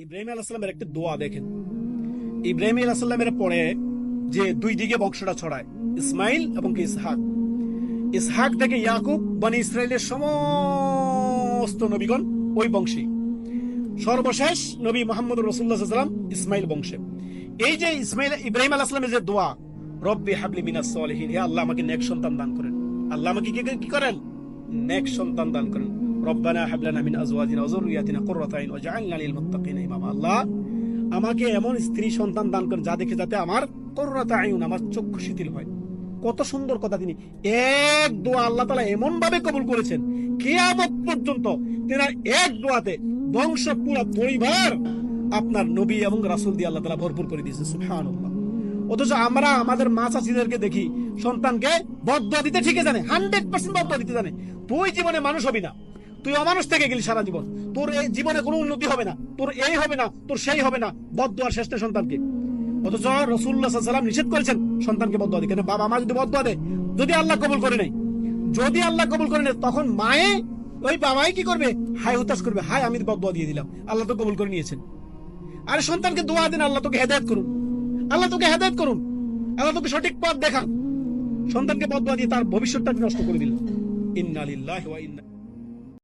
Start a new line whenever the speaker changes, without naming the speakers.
ইব্রাহিম আলাইহিস সালামের একটা দোয়া দেখেন। ইব্রাহিম আলাইহিস সালামের পরে যে দুই দিকে বংশটা ছড়ায়, ইসমাইল এবং ইসহাক। ইসহাক থেকে ইয়াকুব, বনি ইসরায়েলের সমস্ত নবীগণ ওই বংশী। সর্বশেষ নবী মুহাম্মদ রাসূলুল্লাহ সাল্লাল্লাহু আলাইহি ওয়াসাল্লাম ইসমাইল বংশে। এই যে ইব্রাহিম আলাইহিস সালামের যে দোয়া, রব্বি হাবলি মিনাস সলিহিন, হে আল্লাহ আমাকে নেক সন্তান দান করেন। আল্লাহ আমাকে কি করেন? নেক সন্তান দান করেন। রব্বানা হাব লানা মিন আজওয়াজিনা ওয়া যুররিয়াতিনা কুররাতা আইন ওয়াজআলনা লিল মুত্তাকিনা ইমামা। আল্লাহ আমাকে এমন স্ত্রী সন্তান দান করেন যা দেখে যাতে আমার কুররাতা আইন, আমার চক্ষু শিথিল হয়। কত সুন্দর কথা! তিনি এক দোয়া আল্লাহ তাআলা এমন ভাবে কবুল করেছেন, কিয়ামত পর্যন্ত তেনার এক দোয়াতে বংশ পুরো পরিবার আপনার নবী এবং রাসূল দিয়ে আল্লাহ তাআলা ভরপুর করে দিয়েছে। সুবহানাল্লাহ। অথচ আমরা আমাদের মা চাচিদেরকে দেখি সন্তানকে বদদোয়া দিতে ঠিকই জানে, 100% বদদোয়া দিতে জানে। তুই জীবনে মানুষ হবি না, তুই অমানুষ থেকে গেলি সারা জীবন, তোর এই জীবনে কোনো উন্নতি হবে না, তোর এই হবে না, তোর সেই হবে না, বদদোয়ার শেষ নেই সন্তানকে। অথচ রাসূলুল্লাহ সাল্লাল্লাহু আলাইহি ওয়াসাল্লাম নিষেধ করেছেন সন্তানকে বদদোয়া দিতে। বাবা মা যদি বদদোয়া দেয়, যদি আল্লাহ কবুল করে নেয়, তখন মায়ে ওই বাবাই কি করবে? হায় হুতাশ করবে, হায় আমি বদদোয়া দিয়ে দিলাম, আল্লাহ তো কবুল করে নিয়েছেন। আরে সন্তানকে দোয়া দেন, আল্লাহ তোকে হেদায়েত করুন, আল্লাহ তোকে হেদায়েত করুন, আল্লাহ তোকে সঠিক পথ দেখান। সন্তানকে বদদোয়া দিয়ে তার ভবিষ্যৎটা নষ্ট করে দিল। ইন্না লিল্লাহি ওয়া ইন্না